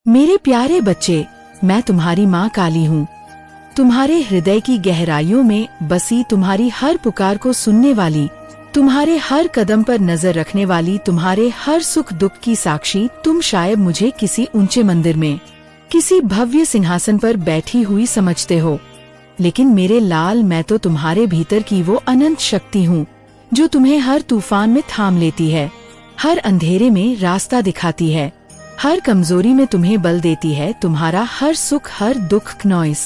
मेरे प्यारे बच्चे, मैं तुम्हारी माँ काली हूँ। तुम्हारे हृदय की गहराइयों में बसी, तुम्हारी हर पुकार को सुनने वाली, तुम्हारे हर कदम पर नजर रखने वाली, तुम्हारे हर सुख दुख की साक्षी। तुम शायद मुझे किसी ऊंचे मंदिर में, किसी भव्य सिंहासन पर बैठी हुई समझते हो, लेकिन मेरे लाल, मैं तो तुम्हारे भीतर की वो अनंत शक्ति हूँ जो तुम्हें हर तूफान में थाम लेती है, हर अंधेरे में रास्ता दिखाती है, हर कमजोरी में तुम्हें बल देती है। तुम्हारा हर सुख, हर दुख, नॉइस,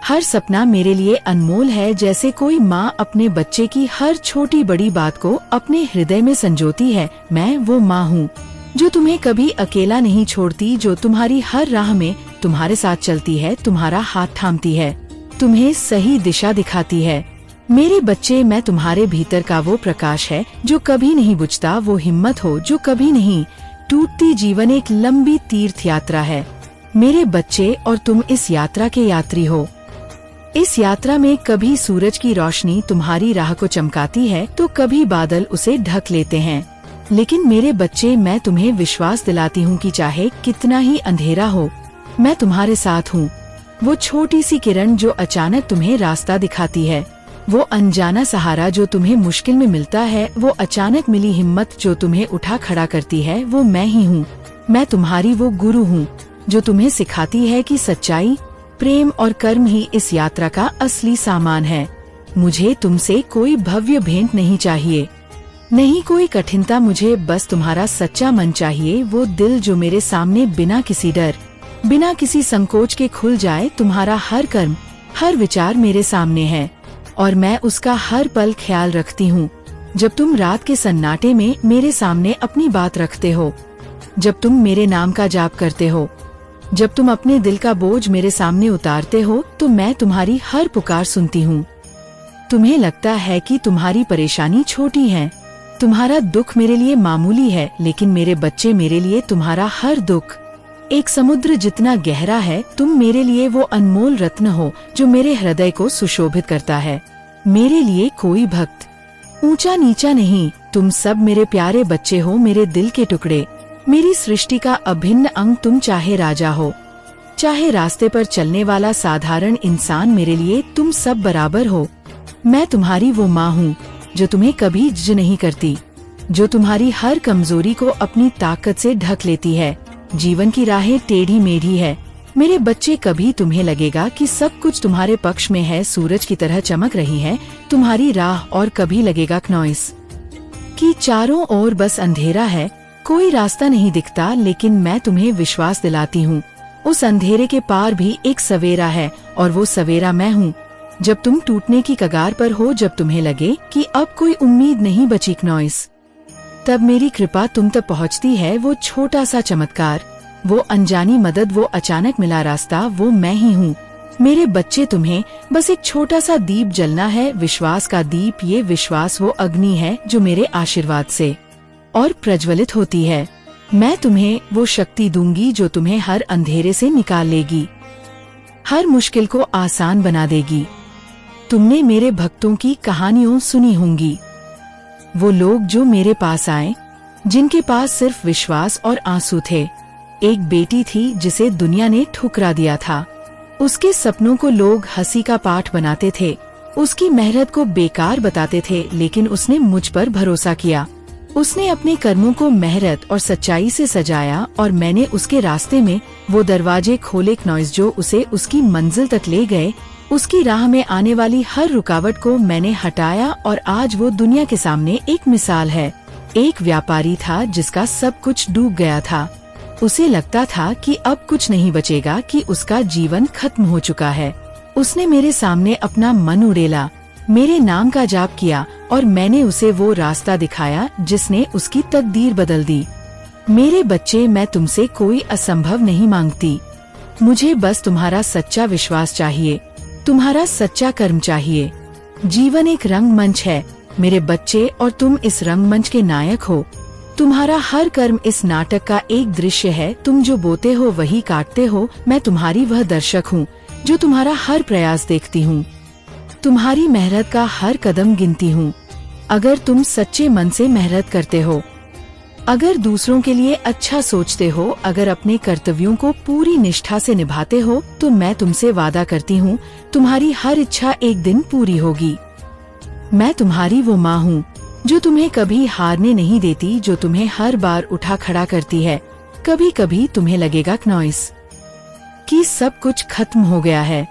हर सपना मेरे लिए अनमोल है। जैसे कोई माँ अपने बच्चे की हर छोटी बड़ी बात को अपने हृदय में संजोती है, मैं वो माँ हूँ जो तुम्हें कभी अकेला नहीं छोड़ती, जो तुम्हारी हर राह में तुम्हारे साथ चलती है, तुम्हारा हाथ थामती है, तुम्हें सही दिशा दिखाती है। मेरे बच्चे, मैं तुम्हारे भीतर का वो प्रकाश है जो कभी नहीं बुझता, वो हिम्मत हो जो कभी नहीं टूटती। जीवन एक लंबी तीर्थ यात्रा है मेरे बच्चे, और तुम इस यात्रा के यात्री हो। इस यात्रा में कभी सूरज की रोशनी तुम्हारी राह को चमकाती है तो कभी बादल उसे ढक लेते हैं, लेकिन मेरे बच्चे, मैं तुम्हें विश्वास दिलाती हूँ कि चाहे कितना ही अंधेरा हो, मैं तुम्हारे साथ हूँ। वो छोटी सी किरण जो अचानक तुम्हें रास्ता दिखाती है, वो अनजाना सहारा जो तुम्हें मुश्किल में मिलता है, वो अचानक मिली हिम्मत जो तुम्हें उठा खड़ा करती है, वो मैं ही हूँ। मैं तुम्हारी वो गुरु हूँ जो तुम्हें सिखाती है कि सच्चाई, प्रेम और कर्म ही इस यात्रा का असली सामान है। मुझे तुमसे कोई भव्य भेंट नहीं चाहिए, नहीं कोई कठिनता, मुझे बस तुम्हारा सच्चा मन चाहिए। वो दिल जो मेरे सामने बिना किसी डर, बिना किसी संकोच के खुल जाए। तुम्हारा हर कर्म, हर विचार मेरे सामने है और मैं उसका हर पल ख्याल रखती हूँ। जब तुम रात के सन्नाटे में मेरे सामने अपनी बात रखते हो, जब तुम मेरे नाम का जाप करते हो, जब तुम अपने दिल का बोझ मेरे सामने उतारते हो, तो मैं तुम्हारी हर पुकार सुनती हूँ। तुम्हें लगता है कि तुम्हारी परेशानी छोटी है, तुम्हारा दुख मेरे लिए मामूली है, लेकिन मेरे बच्चे, मेरे लिए तुम्हारा हर दुख एक समुद्र जितना गहरा है। तुम मेरे लिए वो अनमोल रत्न हो जो मेरे हृदय को सुशोभित करता है। मेरे लिए कोई भक्त ऊंचा नीचा नहीं, तुम सब मेरे प्यारे बच्चे हो, मेरे दिल के टुकड़े, मेरी सृष्टि का अभिन्न अंग। तुम चाहे राजा हो, चाहे रास्ते पर चलने वाला साधारण इंसान, मेरे लिए तुम सब बराबर हो। मैं तुम्हारी वो माँ हूँ जो तुम्हें कभी जज नहीं करती, जो तुम्हारी हर कमजोरी को अपनी ताकत से ढक लेती है। जीवन की राहें टेढ़ी मेढ़ी है मेरे बच्चे, कभी तुम्हें लगेगा कि सब कुछ तुम्हारे पक्ष में है, सूरज की तरह चमक रही है तुम्हारी राह, और कभी लगेगा नॉइस कि चारों ओर बस अंधेरा है, कोई रास्ता नहीं दिखता। लेकिन मैं तुम्हें विश्वास दिलाती हूँ, उस अंधेरे के पार भी एक सवेरा है, और वो सवेरा मैं हूँ। जब तुम टूटने की कगार पर हो, जब तुम्हें लगे कि अब कोई उम्मीद नहीं बची नॉइस, तब मेरी कृपा तुम तक पहुँचती है। वो छोटा सा चमत्कार, वो अनजानी मदद, वो अचानक मिला रास्ता, वो मैं ही हूँ। मेरे बच्चे, तुम्हें बस एक छोटा सा दीप जलना है, विश्वास का दीप। ये विश्वास वो अग्नि है जो मेरे आशीर्वाद से और प्रज्वलित होती है। मैं तुम्हें वो शक्ति दूंगी जो तुम्हें हर अंधेरे से निकाल लेगी, हर मुश्किल को आसान बना देगी। तुमने मेरे भक्तों की कहानियों सुनी होंगी, वो लोग जो मेरे पास आए, जिनके पास सिर्फ विश्वास और आंसू थे। एक बेटी थी जिसे दुनिया ने ठुकरा दिया था, उसके सपनों को लोग हंसी का पाठ बनाते थे, उसकी मेहनत को बेकार बताते थे, लेकिन उसने मुझ पर भरोसा किया। उसने अपने कर्मों को मेहनत और सच्चाई से सजाया, और मैंने उसके रास्ते में वो दरवाजे खोले नॉइस जो उसे उसकी मंजिल तक ले गए। उसकी राह में आने वाली हर रुकावट को मैंने हटाया, और आज वो दुनिया के सामने एक मिसाल है। एक व्यापारी था जिसका सब कुछ डूब गया था, उसे लगता था कि अब कुछ नहीं बचेगा, कि उसका जीवन खत्म हो चुका है। उसने मेरे सामने अपना मन उड़ेला, मेरे नाम का जाप किया, और मैंने उसे वो रास्ता दिखाया जिसने उसकी तकदीर बदल दी। मेरे बच्चे, मैं तुमसे कोई असंभव नहीं मांगती, मुझे बस तुम्हारा सच्चा विश्वास चाहिए, तुम्हारा सच्चा कर्म चाहिए। जीवन एक रंगमंच है मेरे बच्चे, और तुम इस रंगमंच के नायक हो। तुम्हारा हर कर्म इस नाटक का एक दृश्य है, तुम जो बोते हो वही काटते हो। मैं तुम्हारी वह दर्शक हूँ जो तुम्हारा हर प्रयास देखती हूँ, तुम्हारी मेहनत का हर कदम गिनती हूँ। अगर तुम सच्चे मन से मेहनत करते हो अगर दूसरों के लिए अच्छा सोचते हो, अगर अपने कर्तव्यों को पूरी निष्ठा से निभाते हो, तो मैं तुमसे वादा करती हूँ तुम्हारी हर इच्छा एक दिन पूरी होगी। मैं तुम्हारी वो माँ हूँ जो तुम्हें कभी हारने नहीं देती, जो तुम्हें हर बार उठा खड़ा करती है। कभी कभी तुम्हें लगेगा क्नॉइस कि सब कुछ खत्म हो गया है,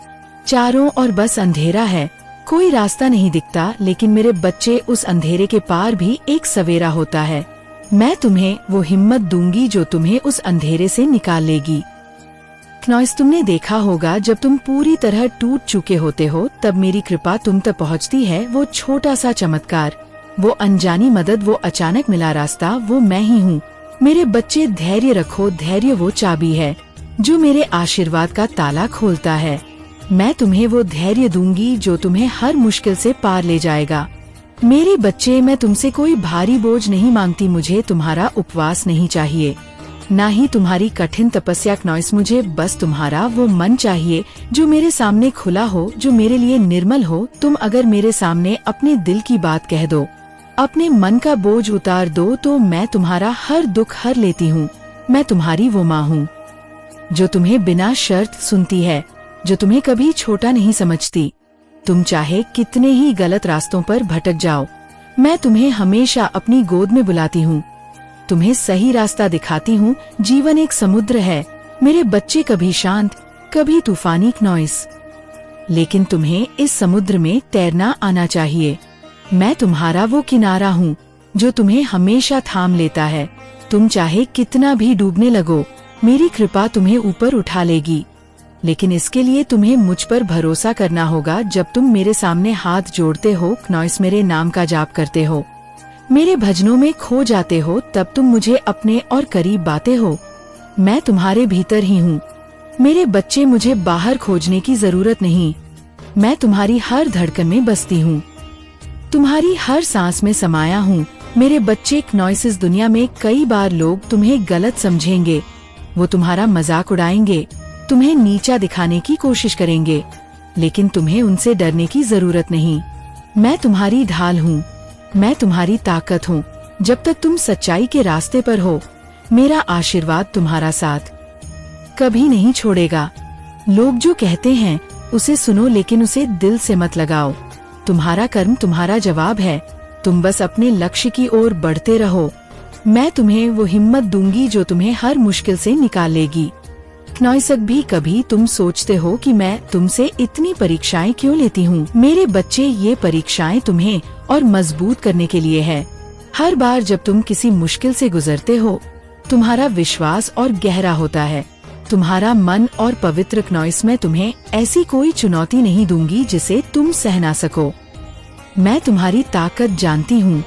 चारों ओर बस अंधेरा है, कोई रास्ता नहीं दिखता, लेकिन मेरे बच्चे, उस अंधेरे के पार भी एक सवेरा होता है। मैं तुम्हें वो हिम्मत दूंगी जो तुम्हें उस अंधेरे से निकाल लेगी। क्नॉइस, तुमने देखा होगा जब तुम पूरी तरह टूट चुके होते हो, तब मेरी कृपा तुम तक पहुंचती है। वो छोटा सा चमत्कार, वो अनजानी मदद, वो अचानक मिला रास्ता, वो मैं ही हूँ। मेरे बच्चे, धैर्य रखो। धैर्य वो चाबी है जो मेरे आशीर्वाद का ताला खोलता है। मैं तुम्हें वो धैर्य दूंगी जो तुम्हें हर मुश्किल से पार ले जाएगा। मेरे बच्चे, मैं तुमसे कोई भारी बोझ नहीं मांगती। मुझे तुम्हारा उपवास नहीं चाहिए, ना ही तुम्हारी कठिन तपस्या। क्नॉइस, मुझे बस तुम्हारा वो मन चाहिए जो मेरे सामने खुला हो, जो मेरे लिए निर्मल हो। तुम अगर मेरे सामने अपने दिल की बात कह दो, अपने मन का बोझ उतार दो, तो मैं तुम्हारा हर दुख हर लेती हूँ। मैं तुम्हारी वो माँ हूँ जो तुम्हें बिना शर्त सुनती है, जो तुम्हें कभी छोटा नहीं समझती। तुम चाहे कितने ही गलत रास्तों पर भटक जाओ, मैं तुम्हें हमेशा अपनी गोद में बुलाती हूँ, तुम्हें सही रास्ता दिखाती हूँ। जीवन एक समुद्र है मेरे बच्चे, कभी शांत कभी तूफानी। क्नॉइस, लेकिन तुम्हें इस समुद्र में तैरना आना चाहिए। मैं तुम्हारा वो किनारा हूँ जो तुम्हें हमेशा थाम लेता है। तुम चाहे कितना भी डूबने लगो, मेरी कृपा तुम्हें ऊपर उठा लेगी। लेकिन इसके लिए तुम्हें मुझ पर भरोसा करना होगा। जब तुम मेरे सामने हाथ जोड़ते हो, क्नॉइस, मेरे नाम का जाप करते हो, मेरे भजनों में खो जाते हो, तब तुम मुझे अपने और करीब पाते हो। मैं तुम्हारे भीतर ही हूँ मेरे बच्चे, मुझे बाहर खोजने की जरूरत नहीं। मैं तुम्हारी हर धड़कन में बसती हूँ, तुम्हारी हर सांस में समाया हूँ। मेरे बच्चे, क्नॉइस, इस दुनिया में कई बार लोग तुम्हें गलत समझेंगे, वो तुम्हारा मजाक उड़ाएंगे, तुम्हें नीचा दिखाने की कोशिश करेंगे, लेकिन तुम्हें उनसे डरने की जरूरत नहीं। मैं तुम्हारी ढाल हूँ, मैं तुम्हारी ताकत हूँ। जब तक तुम सच्चाई के रास्ते पर हो, मेरा आशीर्वाद तुम्हारा साथ कभी नहीं छोड़ेगा। लोग जो कहते हैं उसे सुनो, लेकिन उसे दिल से मत लगाओ। तुम्हारा कर्म तुम्हारा जवाब है, तुम बस अपने लक्ष्य की ओर बढ़ते रहो। मैं तुम्हें वो हिम्मत दूंगी जो तुम्हें हर मुश्किल से निकाल लेगी। क्नॉइस, भी कभी तुम सोचते हो कि मैं तुमसे इतनी परीक्षाएं क्यों लेती हूँ? मेरे बच्चे, ये परीक्षाएं तुम्हें और मजबूत करने के लिए है। हर बार जब तुम किसी मुश्किल से गुजरते हो, तुम्हारा विश्वास और गहरा होता है, तुम्हारा मन और पवित्र। क्नॉइस, मैं तुम्हें ऐसी कोई चुनौती नहीं दूंगी जिसे तुम सह ना सको। मैं तुम्हारी ताकत जानती हूँ,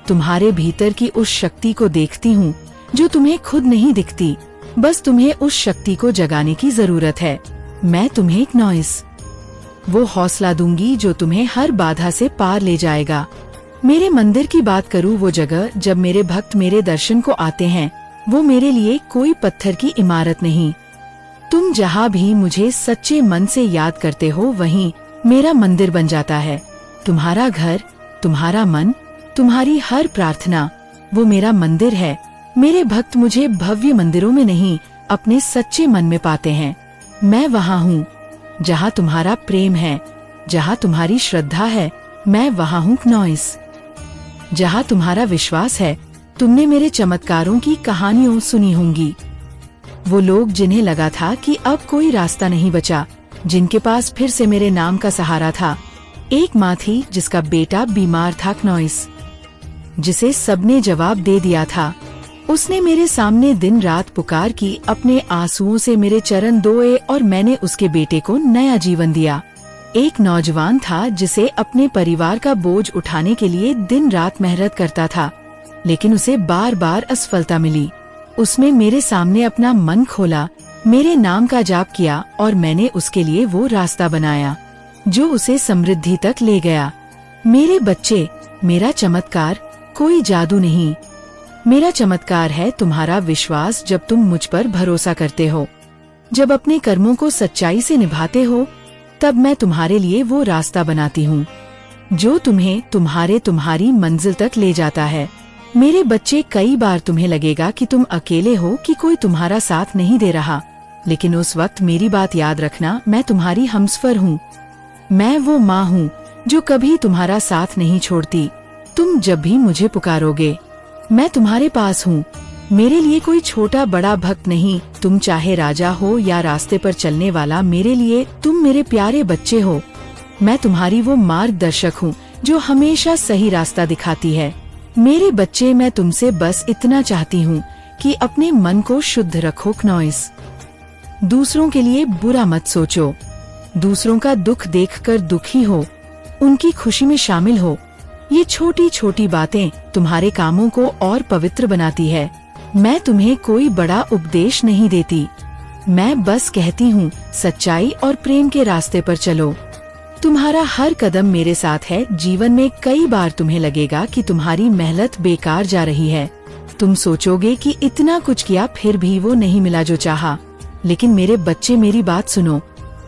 तुम्हारे भीतर की उस शक्ति को देखती हूँ जो तुम्हें खुद नहीं दिखती। बस तुम्हें उस शक्ति को जगाने की जरूरत है। मैं तुम्हें, क्नॉइस, वो हौसला दूंगी जो तुम्हें हर बाधा से पार ले जाएगा। मेरे मंदिर की बात करूँ, वो जगह जब मेरे भक्त मेरे दर्शन को आते हैं, वो मेरे लिए कोई पत्थर की इमारत नहीं। तुम जहाँ भी मुझे सच्चे मन से याद करते हो, वहीं मेरा मंदिर बन जाता है। तुम्हारा घर, तुम्हारा मन, तुम्हारी हर प्रार्थना, वो मेरा मंदिर है। मेरे भक्त मुझे भव्य मंदिरों में नहीं, अपने सच्चे मन में पाते हैं। मैं वहाँ हूँ जहाँ तुम्हारा प्रेम है, जहाँ तुम्हारी श्रद्धा है, मैं वहाँ हूँ। क्नॉइस, जहाँ तुम्हारा विश्वास है। तुमने मेरे चमत्कारों की कहानियों सुनी होंगी, वो लोग जिन्हें लगा था कि अब कोई रास्ता नहीं बचा, जिनके पास फिर से मेरे नाम का सहारा था। एक माँ थी जिसका बेटा बीमार था, क्नॉइस, जिसे सबने जवाब दे दिया था। उसने मेरे सामने दिन रात पुकार की, अपने आंसुओं से मेरे चरण धोए और मैंने उसके बेटे को नया जीवन दिया। एक नौजवान था जिसे अपने परिवार का बोझ उठाने के लिए दिन रात मेहनत करता था, लेकिन उसे बार बार असफलता मिली। उसने मेरे सामने अपना मन खोला, मेरे नाम का जाप किया और मैंने उसके लिए वो रास्ता बनाया जो उसे समृद्धि तक ले गया। मेरे बच्चे, मेरा चमत्कार कोई जादू नहीं, मेरा चमत्कार है तुम्हारा विश्वास। जब तुम मुझ पर भरोसा करते हो, जब अपने कर्मों को सच्चाई से निभाते हो, तब मैं तुम्हारे लिए वो रास्ता बनाती हूँ जो तुम्हें तुम्हारी मंजिल तक ले जाता है। मेरे बच्चे, कई बार तुम्हें लगेगा कि तुम अकेले हो, कि कोई तुम्हारा साथ नहीं दे रहा, लेकिन उस वक्त मेरी बात याद रखना, मैं तुम्हारी हमसफर हूँ। मैं वो माँ हूँ जो कभी तुम्हारा साथ नहीं छोड़ती। तुम जब भी मुझे पुकारोगे, मैं तुम्हारे पास हूँ। मेरे लिए कोई छोटा बड़ा भक्त नहीं, तुम चाहे राजा हो या रास्ते पर चलने वाला, मेरे लिए तुम मेरे प्यारे बच्चे हो। मैं तुम्हारी वो मार्गदर्शक हूँ जो हमेशा सही रास्ता दिखाती है। मेरे बच्चे, मैं तुमसे बस इतना चाहती हूँ कि अपने मन को शुद्ध रखो। क्नॉइस, दूसरों के लिए बुरा मत सोचो, दूसरों का दुख देखकर दुखी हो, उनकी खुशी में शामिल हो। ये छोटी छोटी बातें तुम्हारे कामों को और पवित्र बनाती है। मैं तुम्हें कोई बड़ा उपदेश नहीं देती, मैं बस कहती हूँ सच्चाई और प्रेम के रास्ते पर चलो। तुम्हारा हर कदम मेरे साथ है। जीवन में कई बार तुम्हें लगेगा कि तुम्हारी मेहनत बेकार जा रही है। तुम सोचोगे कि इतना कुछ किया फिर भी वो नहीं मिला जो चाहा, लेकिन मेरे बच्चे, मेरी बात सुनो,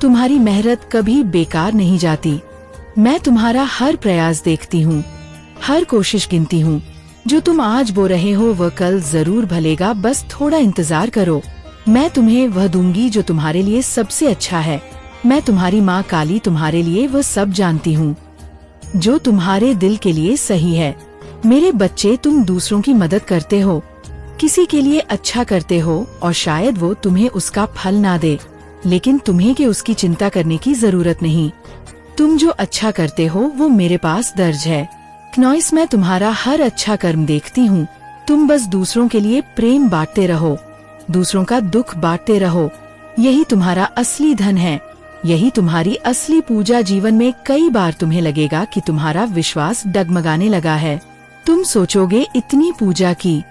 तुम्हारी मेहनत कभी बेकार नहीं जाती। मैं तुम्हारा हर प्रयास देखती हूँ, हर कोशिश गिनती हूँ। जो तुम आज बो रहे हो वह कल जरूर भलेगा, बस थोड़ा इंतजार करो। मैं तुम्हें वह दूंगी जो तुम्हारे लिए सबसे अच्छा है। मैं तुम्हारी माँ काली तुम्हारे लिए वह सब जानती हूँ जो तुम्हारे दिल के लिए सही है। मेरे बच्चे, तुम दूसरों की मदद करते हो, किसी के लिए अच्छा करते हो, और शायद वो तुम्हें उसका फल ना दे, लेकिन तुम्हें कि उसकी चिंता करने की जरूरत नहीं। तुम जो अच्छा करते हो वो मेरे पास दर्ज है। क्नॉइस, मैं तुम्हारा हर अच्छा कर्म देखती हूँ। तुम बस दूसरों के लिए प्रेम बांटते रहो, दूसरों का दुख बांटते रहो। यही तुम्हारा असली धन है, यही तुम्हारी असली पूजा। जीवन में कई बार तुम्हें लगेगा कि तुम्हारा विश्वास डगमगाने लगा है। तुम सोचोगे इतनी पूजा की,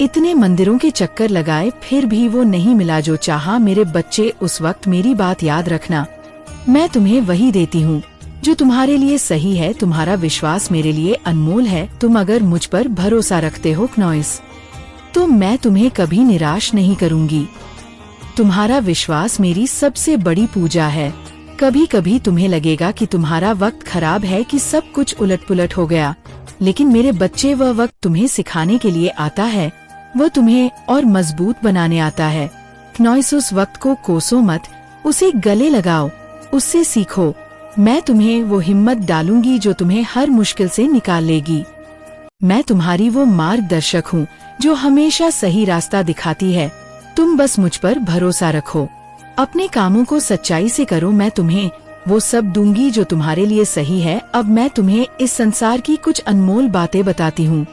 इतने मंदिरों के चक्कर लगाए, फिर भी वो नहीं मिला जो चाहा। मेरे बच्चे, उस वक्त मेरी बात याद रखना, मैं तुम्हें वही देती हूँ जो तुम्हारे लिए सही है। तुम्हारा विश्वास मेरे लिए अनमोल है। तुम अगर मुझ पर भरोसा रखते हो क्नॉइस, तो मैं तुम्हें कभी निराश नहीं करूँगी। तुम्हारा विश्वास मेरी सबसे बड़ी पूजा है। कभी कभी तुम्हें लगेगा कि तुम्हारा वक्त खराब है, कि सब कुछ उलट पुलट हो गया, लेकिन मेरे बच्चे, वह वक्त तुम्हें सिखाने के लिए आता है, वह तुम्हें और मजबूत बनाने आता है। क्नॉइस, उस वक्त को कोसो मत, उसे गले लगाओ, उससे सीखो। मैं तुम्हें वो हिम्मत डालूंगी जो तुम्हें हर मुश्किल से निकाल लेगी। मैं तुम्हारी वो मार्गदर्शक हूँ जो हमेशा सही रास्ता दिखाती है। तुम बस मुझ पर भरोसा रखो, अपने कामों को सच्चाई से करो। मैं तुम्हें वो सब दूंगी जो तुम्हारे लिए सही है। अब मैं तुम्हें इस संसार की कुछ अनमोल बातें बताती हूँ।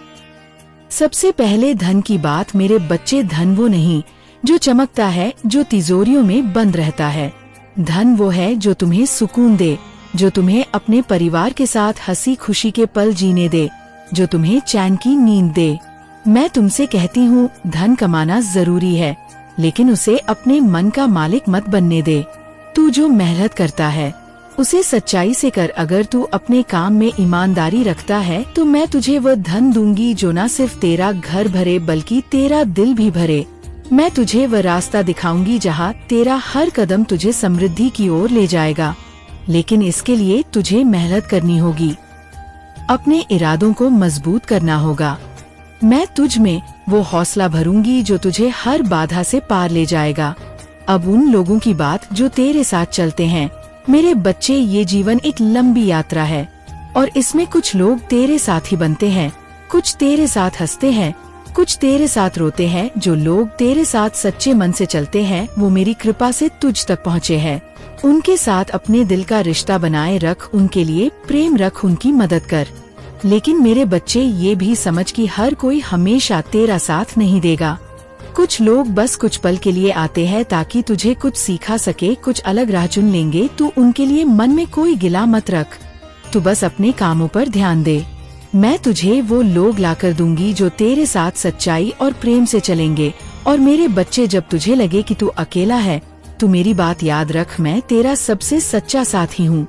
सबसे पहले धन की बात। मेरे बच्चे, धन वो नहीं जो चमकता है, जो तिजोरियों में बंद रहता है। धन वो है जो तुम्हें सुकून दे, जो तुम्हें अपने परिवार के साथ हंसी खुशी के पल जीने दे, जो तुम्हें चैन की नींद दे। मैं तुमसे कहती हूँ, धन कमाना जरूरी है, लेकिन उसे अपने मन का मालिक मत बनने दे। तू जो मेहनत करता है उसे सच्चाई से कर। अगर तू अपने काम में ईमानदारी रखता है तो मैं तुझे वह धन दूंगी जो न सिर्फ तेरा घर भरे बल्कि तेरा दिल भी भरे। मैं तुझे वह रास्ता दिखाऊंगी जहाँ तेरा हर कदम तुझे समृद्धि की ओर ले जाएगा, लेकिन इसके लिए तुझे मेहनत करनी होगी, अपने इरादों को मजबूत करना होगा। मैं तुझ में वो हौसला भरूंगी जो तुझे हर बाधा से पार ले जाएगा। अब उन लोगों की बात जो तेरे साथ चलते हैं। मेरे बच्चे, ये जीवन एक लंबी यात्रा है और इसमें कुछ लोग तेरे साथ ही बनते हैं, कुछ तेरे साथ हंसते हैं, कुछ तेरे साथ रोते हैं। जो लोग तेरे साथ सच्चे मन से चलते हैं वो मेरी कृपा से तुझ तक पहुँचे हैं। उनके साथ अपने दिल का रिश्ता बनाए रख, उनके लिए प्रेम रख, उनकी मदद कर। लेकिन मेरे बच्चे, ये भी समझ कि हर कोई हमेशा तेरा साथ नहीं देगा। कुछ लोग बस कुछ पल के लिए आते हैं ताकि तुझे कुछ सिखा सके, कुछ अलग राह चुन लेंगे। तू उनके लिए मन में कोई गिला मत रख, तू बस अपने कामों पर ध्यान दे। मैं तुझे वो लोग लाकर दूंगी जो तेरे साथ सच्चाई और प्रेम से चलेंगे। और मेरे बच्चे, जब तुझे लगे कि तू अकेला है, तू मेरी बात याद रख, मैं तेरा सबसे सच्चा साथी हूँ।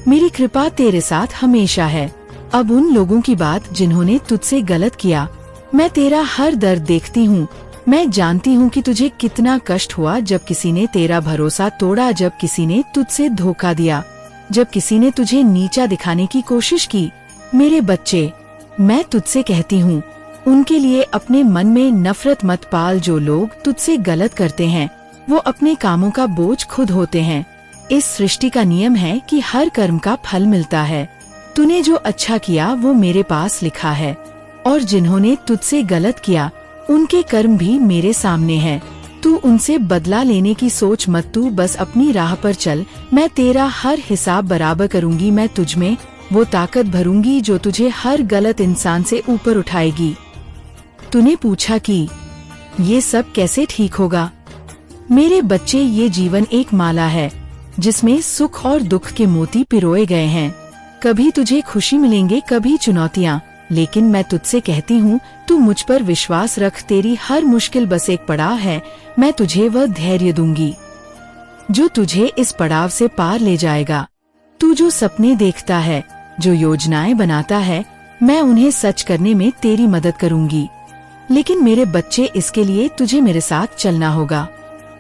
मेरी कृपा तेरे साथ हमेशा है। अब उन लोगों की बात जिन्होंने तुझसे गलत किया। मैं तेरा हर दर्द देखती हूँ। मैं जानती हूँ कि तुझे कितना कष्ट हुआ जब किसी ने तेरा भरोसा तोड़ा, जब किसी ने तुझसे धोखा दिया, जब किसी ने तुझे नीचा दिखाने की कोशिश की। मेरे बच्चे, मैं तुझसे कहती हूँ, उनके लिए अपने मन में नफरत मत पाल। जो लोग तुझसे गलत करते हैं वो अपने कामों का बोझ खुद होते हैं। इस सृष्टि का नियम है कि हर कर्म का फल मिलता है। तूने जो अच्छा किया वो मेरे पास लिखा है, और जिन्होंने तुझसे गलत किया उनके कर्म भी मेरे सामने हैं। तू उनसे बदला लेने की सोच मत, तू बस अपनी राह पर चल। मैं तेरा हर हिसाब बराबर करूंगी। मैं तुझमें वो ताकत भरूंगी जो तुझे हर गलत इंसान से ऊपर उठाएगी। तूने पूछा कि ये सब कैसे ठीक होगा? मेरे बच्चे, ये जीवन एक माला है जिसमें सुख और दुख के मोती पिरोए गए हैं। कभी तुझे खुशी मिलेंगे, कभी चुनौतियाँ, लेकिन मैं तुझसे कहती हूँ तू मुझ पर विश्वास रख। तेरी हर मुश्किल बस एक पड़ाव है। मैं तुझे वह धैर्य दूंगी जो तुझे इस पड़ाव से पार ले जाएगा। तू जो सपने देखता है, जो योजनाएं बनाता है, मैं उन्हें सच करने में तेरी मदद करूंगी। लेकिन मेरे बच्चे, इसके लिए तुझे मेरे साथ चलना होगा।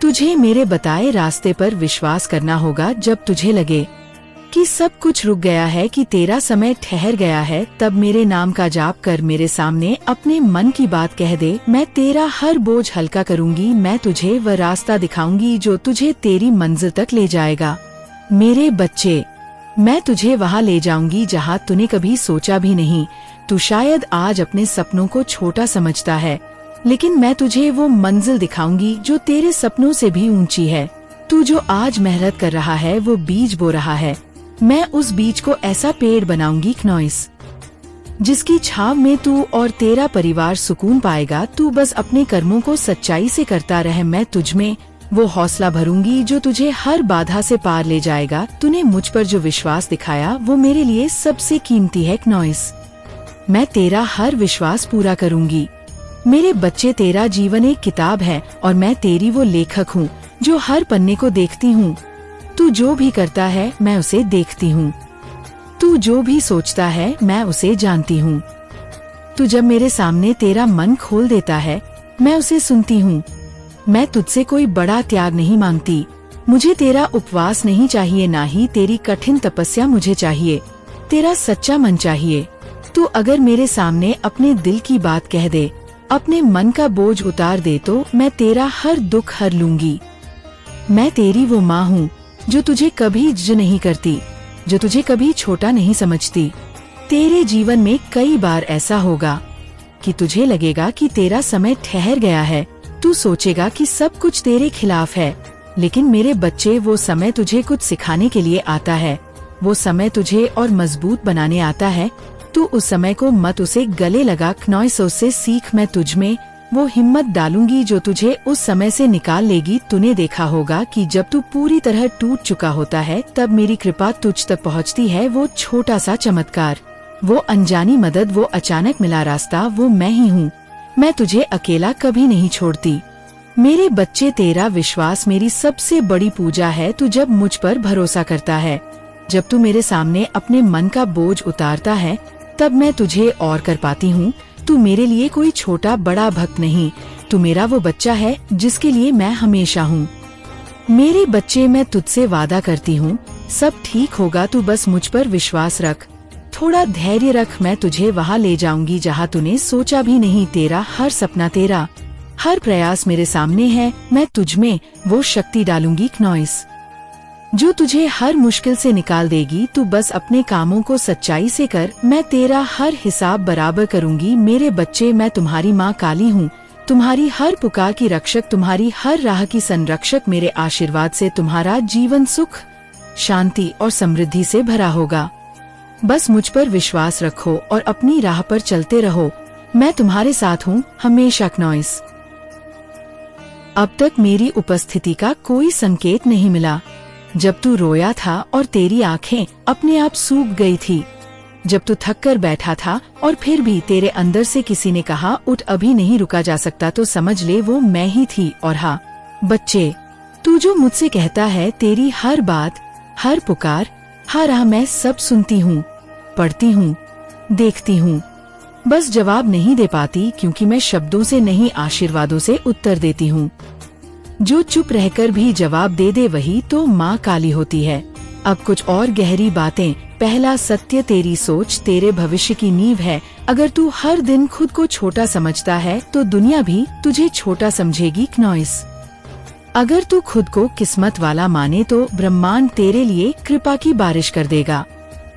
तुझे मेरे बताए रास्ते पर विश्वास करना होगा। जब तुझे लगे कि सब कुछ रुक गया है, कि तेरा समय ठहर गया है, तब मेरे नाम का जाप कर मेरे सामने अपने मन की बात कह दे। मैं तेरा हर बोझ हल्का करूंगी। मैं तुझे वह रास्ता दिखाऊंगी जो तुझे तेरी मंजिल तक ले जाएगा। मेरे बच्चे, मैं तुझे वहाँ ले जाऊंगी जहाँ तूने कभी सोचा भी नहीं। तू शायद आज अपने सपनों को छोटा समझता है, लेकिन मैं तुझे वो मंजिल दिखाऊंगी जो तेरे सपनों से भी ऊंची है। तू जो आज मेहनत कर रहा है वो बीज बो रहा है। मैं उस बीज को ऐसा पेड़ बनाऊंगी क्नॉइस, जिसकी छाव में तू और तेरा परिवार सुकून पाएगा। तू बस अपने कर्मों को सच्चाई से करता रहे। मैं तुझमें वो हौसला भरूंगी जो तुझे हर बाधा से पार ले जाएगा। तूने मुझ पर जो विश्वास दिखाया वो मेरे लिए सबसे कीमती है क्नॉइस। मैं तेरा हर विश्वास पूरा करूंगी। मेरे बच्चे, तेरा जीवन एक किताब है और मैं तेरी वो लेखक हूँ जो हर पन्ने को देखती हूँ। तू जो भी करता है मैं उसे देखती हूँ। तू जो भी सोचता है मैं उसे जानती हूँ। तू जब मेरे सामने तेरा मन खोल देता है मैं उसे सुनती हूँ। मैं तुझसे कोई बड़ा त्याग नहीं मांगती। मुझे तेरा उपवास नहीं चाहिए, ना ही तेरी कठिन तपस्या मुझे चाहिए। तेरा सच्चा मन चाहिए। तू अगर मेरे सामने अपने दिल की बात कह दे, अपने मन का बोझ उतार दे, तो मैं तेरा हर दुख हर लूंगी। मैं तेरी वो माँ हूँ जो तुझे कभी जज नहीं करती, जो तुझे कभी छोटा नहीं समझती। तेरे जीवन में कई बार ऐसा होगा कि तुझे लगेगा कि तेरा समय ठहर गया है। तू सोचेगा कि सब कुछ तेरे खिलाफ है, लेकिन मेरे बच्चे, वो समय तुझे कुछ सिखाने के लिए आता है। वो समय तुझे और मजबूत बनाने आता है। तू उस समय को मत उसे गले लगा क्नॉइस, उससे सीख। मैं तुझमें वो हिम्मत डालूंगी जो तुझे उस समय से निकाल लेगी। तूने देखा होगा कि जब तू पूरी तरह टूट चुका होता है तब मेरी कृपा तुझ तक पहुंचती है। वो छोटा सा चमत्कार, वो अनजानी मदद, वो अचानक मिला रास्ता, वो मैं ही हूँ। मैं तुझे अकेला कभी नहीं छोड़ती। मेरे बच्चे, तेरा विश्वास मेरी सबसे बड़ी पूजा है। तू जब मुझ पर भरोसा करता है, जब तू मेरे सामने अपने मन का बोझ उतारता है, तब मैं तुझे और कर पाती हूँ। तू मेरे लिए कोई छोटा बड़ा भक्त नहीं, तू मेरा वो बच्चा है जिसके लिए मैं हमेशा हूँ। मेरे बच्चे, मैं तुझसे वादा करती हूँ सब ठीक होगा। तू बस मुझ पर विश्वास रख, थोड़ा धैर्य रख। मैं तुझे वहाँ ले जाऊंगी जहाँ तूने सोचा भी नहीं। तेरा हर सपना, तेरा हर प्रयास मेरे सामने है। मैं तुझमें वो शक्ति डालूंगी क्नॉइस जो तुझे हर मुश्किल से निकाल देगी। तू बस अपने कामों को सच्चाई से कर। मैं तेरा हर हिसाब बराबर करूंगी। मेरे बच्चे, मैं तुम्हारी माँ काली हूँ, तुम्हारी हर पुकार की रक्षक, तुम्हारी हर राह की संरक्षक। मेरे आशीर्वाद से तुम्हारा जीवन सुख, शांति और समृद्धि से भरा होगा। बस मुझ पर विश्वास रखो और अपनी राह पर चलते रहो। मैं तुम्हारे साथ हूँ हमेशा क्नॉइस। अब तक मेरी उपस्थिति का कोई संकेत नहीं मिला। जब तू रोया था और तेरी आंखें अपने आप सूख गई थी, जब तू थक कर बैठा था और फिर भी तेरे अंदर से किसी ने कहा उठ, अभी नहीं रुका जा सकता, तो समझ ले वो मैं ही थी। और हाँ बच्चे, तू जो मुझसे कहता है, तेरी हर बात, हर पुकार, हर राह मैं सब सुनती हूँ, पढ़ती हूँ, देखती हूँ। बस जवाब नहीं दे पाती, क्योंकि मैं शब्दों से नहीं आशीर्वादों से उत्तर देती हूँ। जो चुप रहकर भी जवाब दे दे वही तो माँ काली होती है। अब कुछ और गहरी बातें। पहला सत्य, तेरी सोच तेरे भविष्य की नींव है। अगर तू हर दिन खुद को छोटा समझता है तो दुनिया भी तुझे छोटा समझेगी। क्नॉइस, अगर तू खुद को किस्मत वाला माने तो ब्रह्मांड तेरे लिए कृपा की बारिश कर देगा।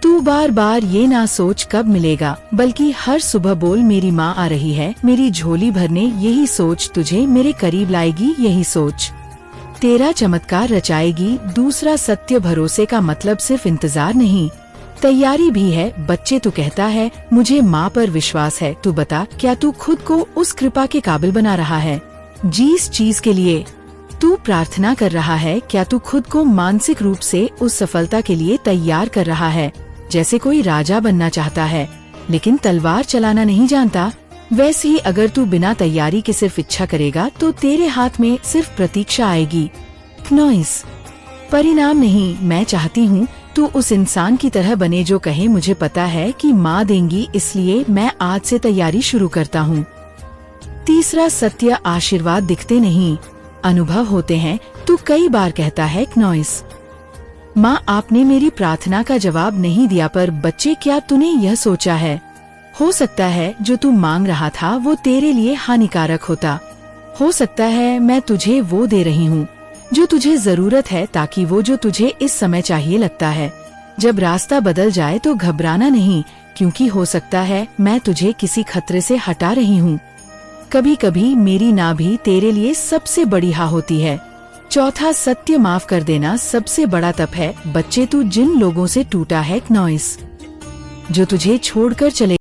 तू बार बार ये ना सोच कब मिलेगा, बल्कि हर सुबह बोल मेरी माँ आ रही है, मेरी झोली भरने। यही सोच तुझे मेरे करीब लाएगी। यही सोच तेरा चमत्कार रचाएगी। दूसरा सत्य, भरोसे का मतलब सिर्फ इंतजार नहीं, तैयारी भी है। बच्चे, तू कहता है मुझे माँ पर विश्वास है। तू बता, क्या तू खुद को उस कृपा के काबिल बना रहा है जिस चीज के लिए तू प्रार्थना कर रहा है? क्या तू खुद को मानसिक रूप से उस सफलता के लिए तैयार कर रहा है? जैसे कोई राजा बनना चाहता है लेकिन तलवार चलाना नहीं जानता, वैसे ही अगर तू बिना तैयारी के सिर्फ इच्छा करेगा तो तेरे हाथ में सिर्फ प्रतीक्षा आएगी। क्नॉइस, परिणाम नहीं। मैं चाहती हूँ तू उस इंसान की तरह बने जो कहे मुझे पता है कि माँ देंगी, इसलिए मैं आज से तैयारी शुरू करता हूँ। तीसरा सत्य, आशीर्वाद दिखते नहीं, अनुभव होते हैं। तू कई बार कहता है क्नॉइस, माँ आपने मेरी प्रार्थना का जवाब नहीं दिया, पर बच्चे क्या तूने यह सोचा है हो सकता है जो तू मांग रहा था वो तेरे लिए हानिकारक होता। हो सकता है मैं तुझे वो दे रही हूँ जो तुझे जरूरत है, ताकि वो जो तुझे इस समय चाहिए लगता है। जब रास्ता बदल जाए तो घबराना नहीं, क्योंकि हो सकता है मैं तुझे किसी खतरे से हटा रही हूँ। कभी कभी मेरी ना भी तेरे लिए सबसे बड़ी हाँ होती है। चौथा सत्य, माफ कर देना सबसे बड़ा तप है। बच्चे, तू जिन लोगों से टूटा है क्नॉइस, जो तुझे छोड़कर चले